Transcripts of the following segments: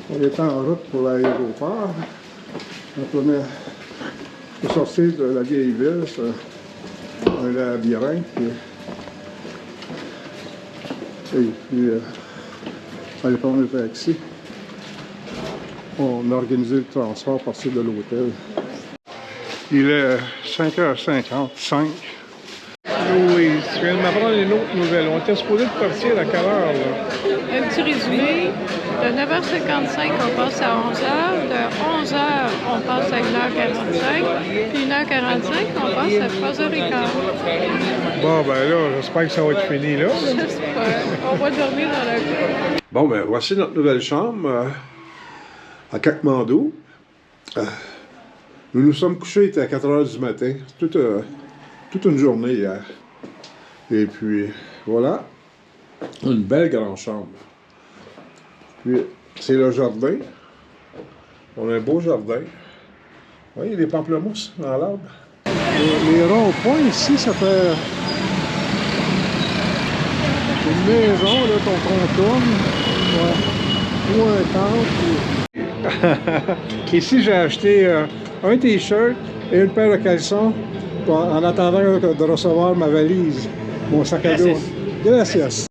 On est en route pour l'aéroport. On venait de sortir de la vieille ville, c'est un labyrinthe. Et puis, on allait prendre le taxi. On a organisé le transport à partir de l'hôtel. Il est 5h55. Louise, tu viens de m'apprendre une autre nouvelle. On était supposé de partir à quelle heure, là? Un petit résumé. De 9h55, on passe à 11h. De 11h, on passe à 1h45. Puis 1h45, on passe à 3h15. Bon, ben là, j'espère que ça va être fini, là. J'espère. On va dormir dans la cour. Bon, ben voici notre nouvelle chambre à Katmandou. Nous nous sommes couchés, il était à 4h du matin. Toute une journée hier. Et puis, voilà. Une belle grande chambre. Puis, c'est le jardin. On a un beau jardin. Oui, il y a des pamplemousses dans l'arbre. Les ronds-points ici, ça fait une maison là, qu'on contourne. Ouais. Ou un temple. Ici, j'ai acheté un t-shirt et une paire de caleçons en attendant de recevoir ma valise, mon sac à dos. Gracias.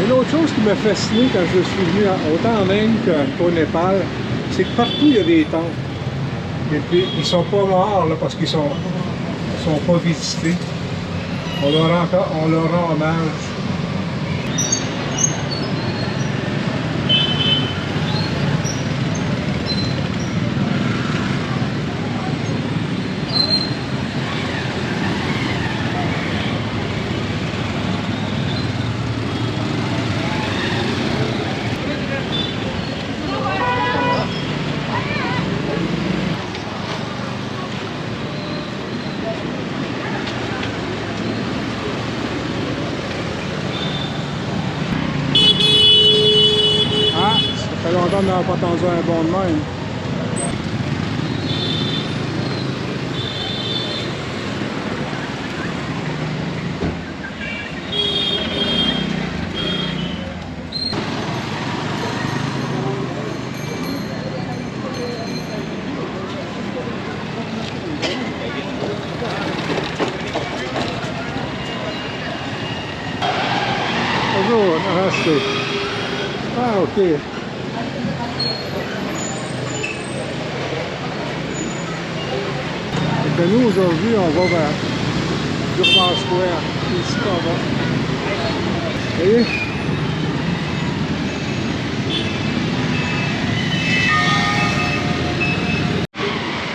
Une autre chose qui m'a fasciné quand je suis venu, autant en Inde qu'au Népal, c'est que partout il y a des temples. Et puis ils sont pas morts là, parce qu'ils sont pas visités. On leur rend hommage. Ça fait longtemps qu'on n'avait pas entendu un bon de même. Bonjour, namaste. Ah, ok. Et nous, aujourd'hui, on va vers Durban Square. C'est ici qu'on va. Vous voyez?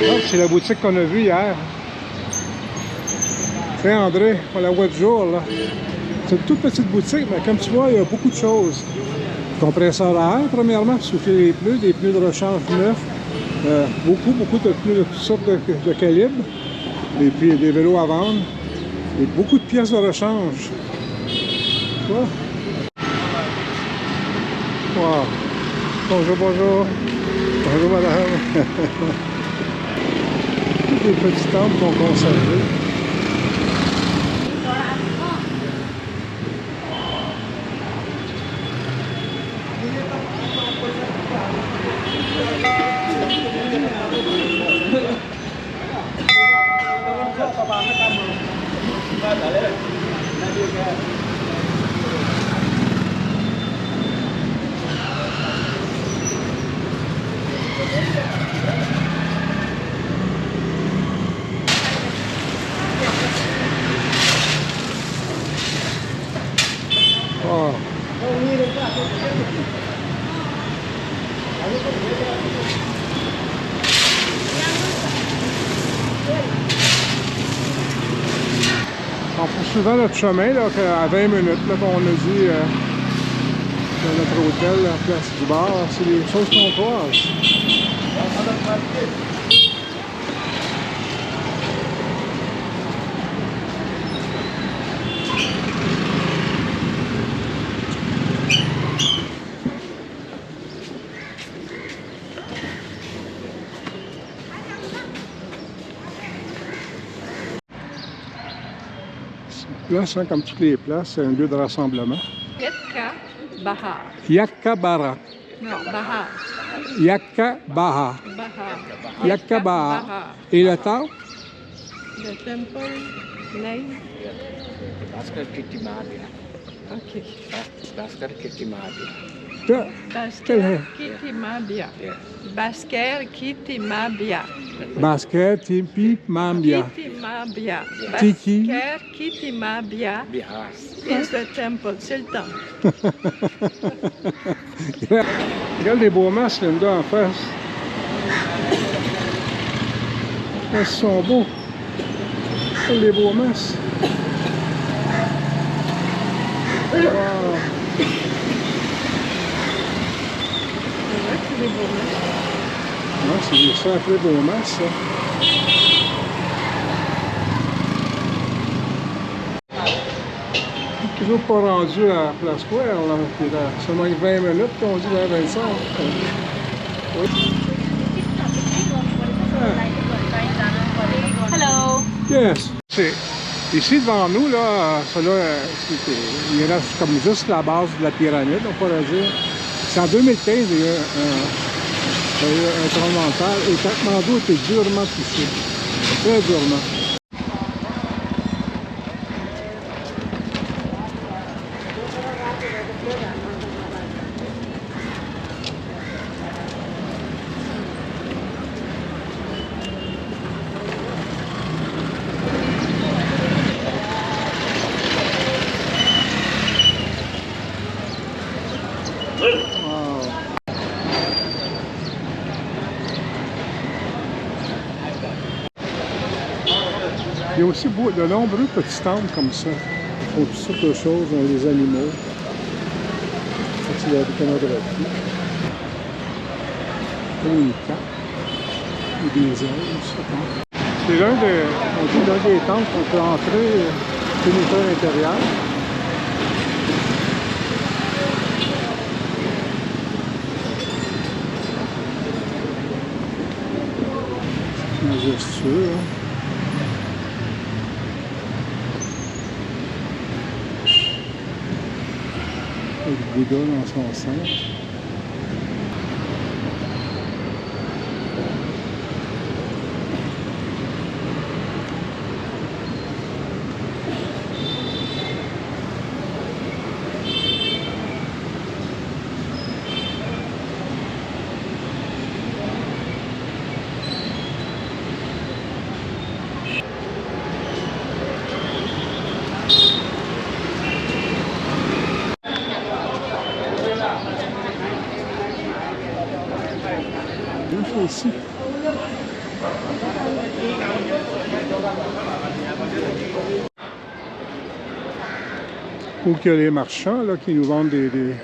Ah, c'est la boutique qu'on a vue hier. C'est André, on la voit du jour, là. C'est une toute petite boutique, mais comme tu vois, il y a beaucoup de choses. Compresseur à air, premièrement, pour souffler les pneus, des pneus de rechange neufs. Beaucoup de pneus de toutes sortes de calibres. Et puis des vélos à vendre. Et beaucoup de pièces de rechange. Tu vois? Wow. Bonjour, bonjour. Bonjour, madame. Toutes les petites temples sont conservées. Wow. On poursuivant notre chemin là, à 20 minutes qu'on a dit dans notre hôtel, la place du bar, c'est des choses qu'on croise. Là, c'est comme toutes les places, c'est un lieu de rassemblement. Yakka Bahar. Yakka-Bara. Non, Bahar. Yakka-Baha. Bahar. Yakka-Baha. Et le temple? Le temple name. Bhaskar Kittimabhya. OK. Bhaskar Kittimabhya. Basker Kittimabhya. Basker Kittimabhya. Basket, Tipi, Mambia. Kittimabhya. Tiki. Basker Kittimabhya Bihar. is the temple. C'est le temple. Regarde les beaux masques, Linda, en face. Ils sont beaux. Regarde les beaux masques. Wow. C'est des beaux masques. Ouais, c'est des sacrés beaux masques, ça. Toujours pas rendu à la Place Square, là. Puis là, ça manque 20 minutes, puis on dit vers 25. Oui. Hello. Yes. C'est ici devant nous, là, ça là, il reste comme juste la base de la pyramide, on pourrait dire. C'est en 2015, il y a eu un tremblement de terre et Katmandou a été durement touché. Très durement. Il y a aussi de nombreux petits temples comme ça. Ils font toutes sortes de choses, on les animaux. C'est la iconographie. Oh, une carte. Et des ailes, ça. C'est l'un des temples qu'on peut entrer, pénétrer à l'intérieur. C'est majestueux, hein? Avec Bouddha dans son centre. Ici. Ou qu'il y a les marchands là, qui nous vendent des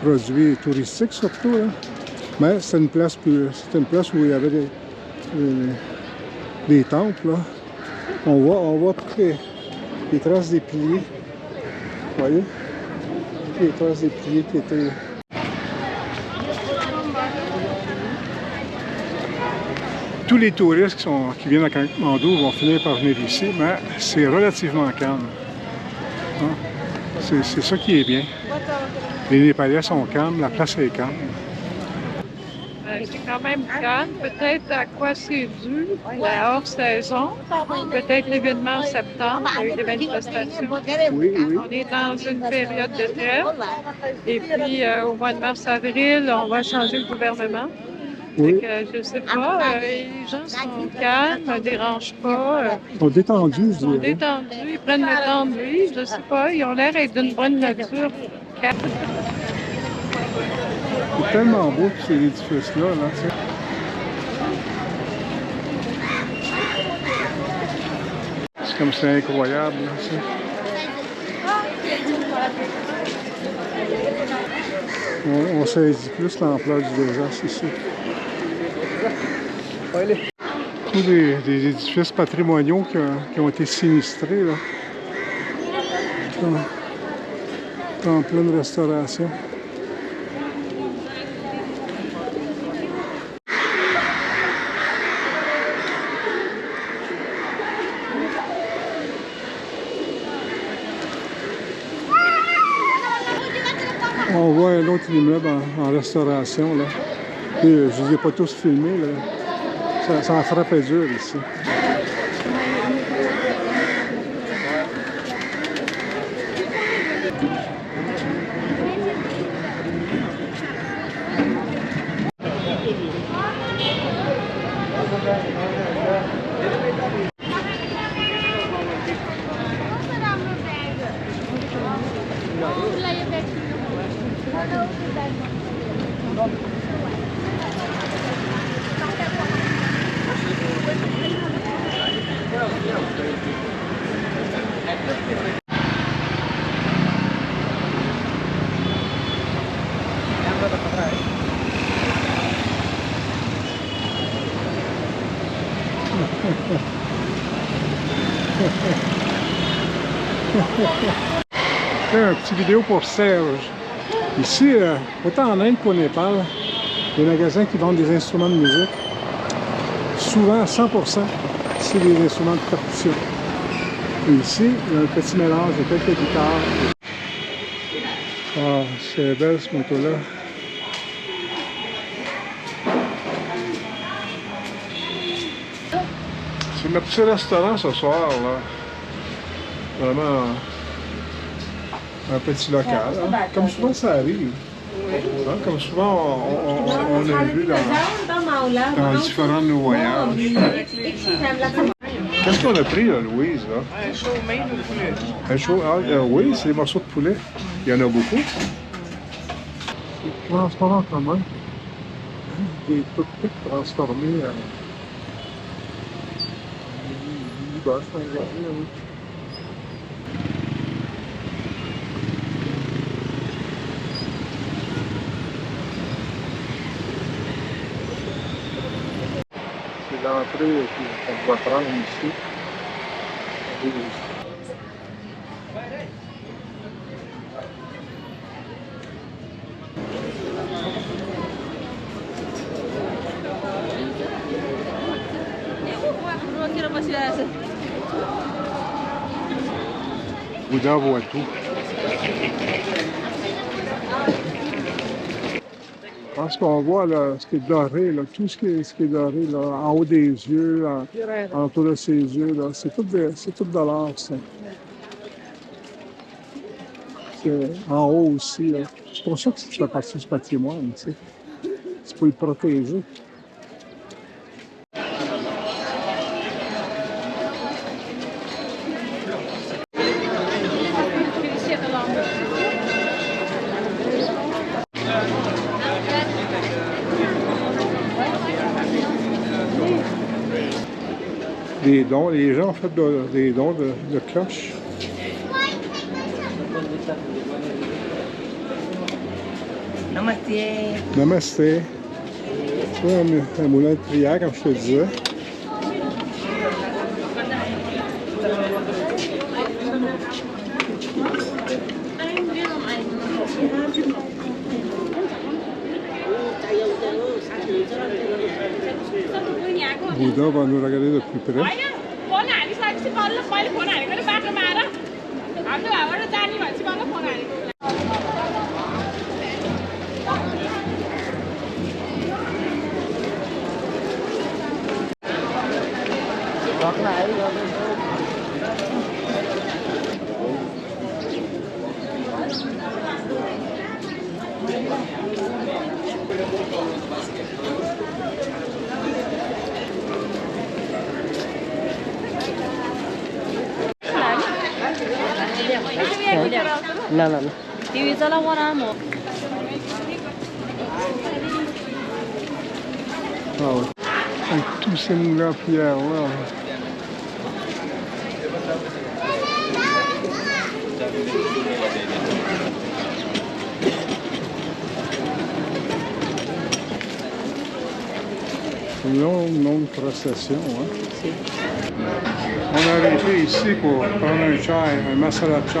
produits touristiques surtout. Là. Mais c'est une place où il y avait des temples. Là. On voit toutes les traces des piliers. Vous voyez? Les traces des piliers qui étaient. Tous les touristes qui viennent à Katmandou vont finir par venir ici, mais c'est relativement calme. Hein? C'est ça qui est bien. Les Népalais sont calmes, la place est calme. C'est quand même calme. Peut-être à quoi c'est dû, la hors-saison. Peut-être l'événement en septembre, il y a eu des manifestations. Oui, oui. On est dans une période de trêve. Et puis, au mois de mars-avril, on va changer le gouvernement. Oui. Je ne sais pas, les gens sont calmes, ne dérangent pas. Ils sont détendus, je Ils sont dirais. détendus, ils prennent le temps de vivre, je ne sais pas. Ils ont l'air d'être d'une bonne nature. C'est tellement beau tous ces édifices-là. Là, tu sais. C'est comme c'est incroyable. Là, tu sais. On saisit plus l'ampleur du désastre ici. Tous des édifices patrimoniaux qui ont été sinistrés. Là. En pleine restauration. On voit un autre immeuble en restauration, là. Et, je ne les ai pas tous filmés, là. Ça en frappait dur, ici. Un petit vidéo pour Serge. Ici, autant en Inde qu'au Népal, des magasins qui vendent des instruments de musique. Souvent, 100%, c'est des instruments de percussion. Et ici, il y a un petit mélange de quelques guitares. Ah, c'est belle ce moto-là. C'est notre petit restaurant ce soir, là. Vraiment un petit local. Hein? Comme souvent, ça arrive. Hein? Comme souvent, on a vu dans différents de nos voyages. Qu'est-ce qu'on a pris, là, Louise? Là? Un chaud main de poulet. Un chaud? Ah, oui, c'est des morceaux de poulet. Il y en a beaucoup. Transformant quand même. Des toothpicks transformés en... C'est l'entrée qu'on va prendre ici. Bouddha voit tout. Parce qu'on voit là, ce qui est doré, là, tout ce qui est doré, là, en haut des yeux, en autour de ses yeux, là, c'est tout de l'or, ça. C'est en haut aussi. Là. C'est pour ça que ça fait partie du patrimoine, tu sais. C'est pour le protéger. Des dons, les gens ont fait des dons de cloches. Namasté. Namasté. C'est un moulin de prière, comme je te disais. Bouddha va nous regarder de plus près. Non, non, non. TV'ला वर mo. Ah ouais. Avec tous ces moulins à pierre, là. Une longue procession, hein. On a arrêté ici pour prendre un chai, un masala chai.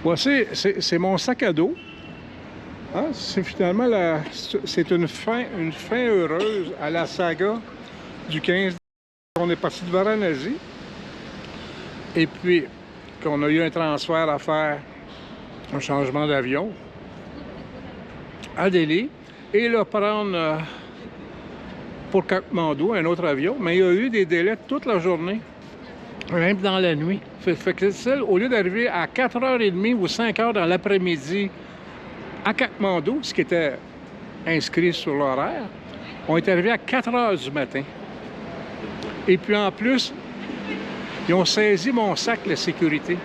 Voici, c'est mon sac à dos. Hein? C'est finalement c'est une fin heureuse à la saga du 15. On est parti de Varanasi. Et puis, qu'on a eu un transfert à faire, un changement d'avion à Delhi. Et là, prendre pour Katmandou un autre avion. Mais il y a eu des délais toute la journée, même dans la nuit. Fait que ça, au lieu d'arriver à 4h30 ou 5h dans l'après-midi à Katmandou, ce qui était inscrit sur l'horaire, on est arrivé à 4h du matin. Et puis en plus, ils ont saisi mon sac de sécurité.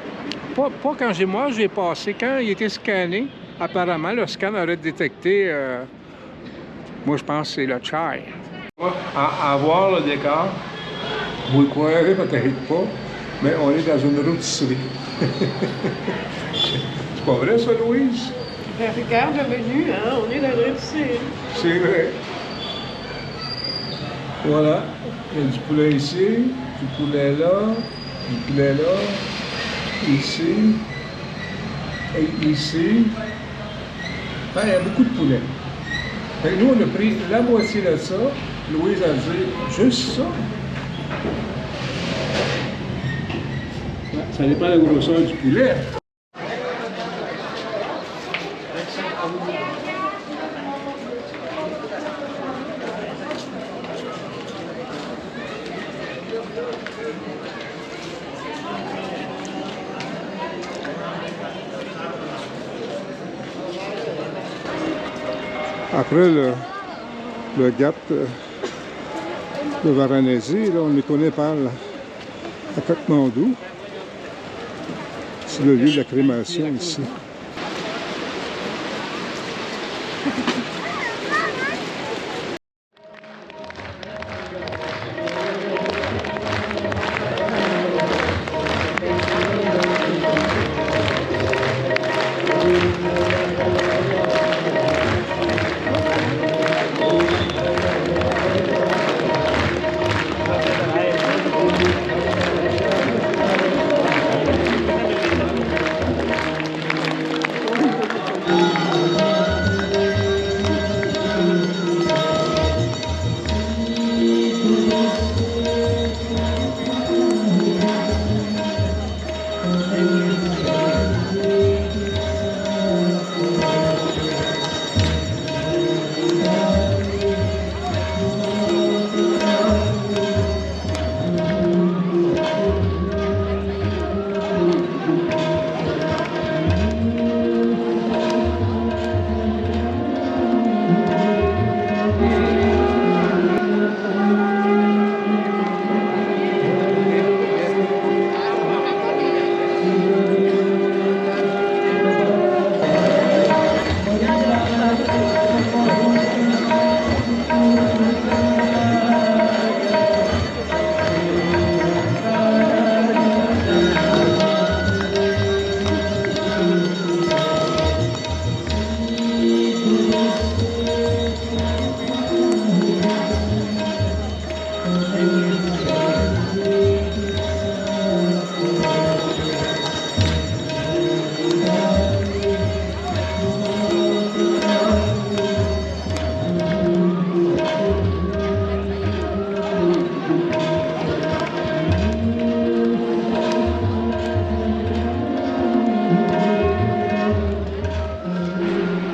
Pas quand moi j'ai passé. Quand il était scanné, apparemment, le scan aurait détecté, moi je pense que c'est le chai. À voir le décor, vous le croirez peut-être pas, mais on est dans une rôtisserie. C'est pas vrai ça, Louise? Ben, regarde le menu, hein? On est dans le rôtisserie. C'est vrai. Voilà, il y a du poulet ici, du poulet là, ici, et ici. Ah, il y a beaucoup de poulet. Fait que nous, on a pris la moitié de ça. Louise a dit juste ça. Ça dépend de la grosseur du poulet. Après le gap de Varanasi, là, on les connaît par à Katmandou. C'est le lieu de la crémation ici.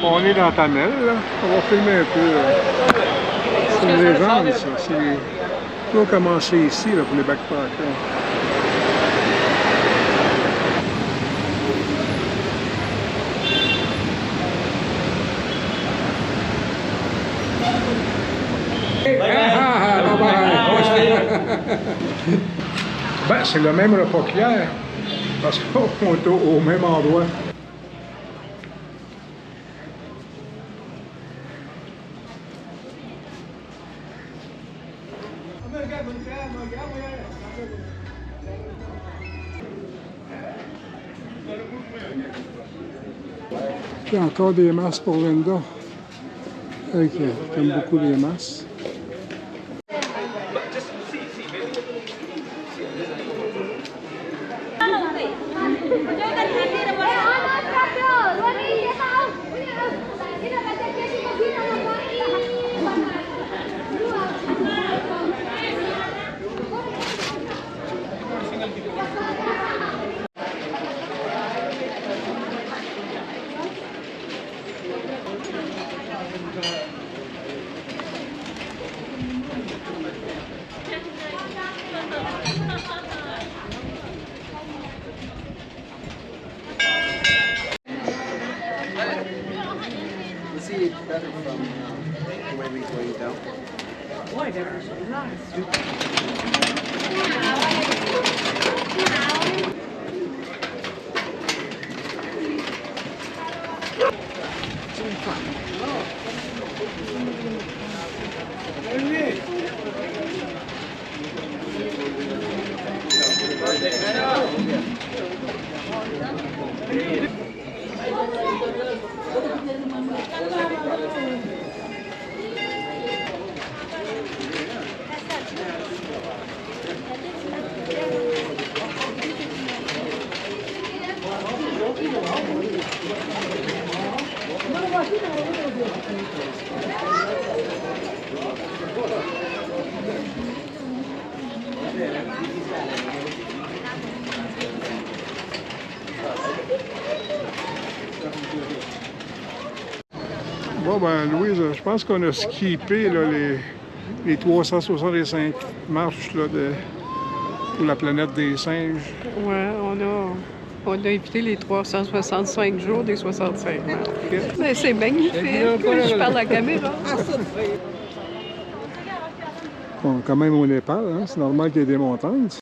On est dans Tamel, là. On va filmer un peu. C'est une légende, ça. Tout a commencé ici, là, pour les backpackers. Ben, c'est le même repas qu'hier, parce qu'on est au même endroit. Il y a encore des masses pour Linda. Elle qui aime beaucoup les masses. Bon, ben, Louise, je pense qu'on a skippé là, les 365 marches là, pour la planète des singes. Ouais, on a évité les 365 jours des 65 marches. Mais c'est magnifique. Je parle à la caméra. Bon, quand même au Népal, hein, c'est normal qu'il y ait des montagnes.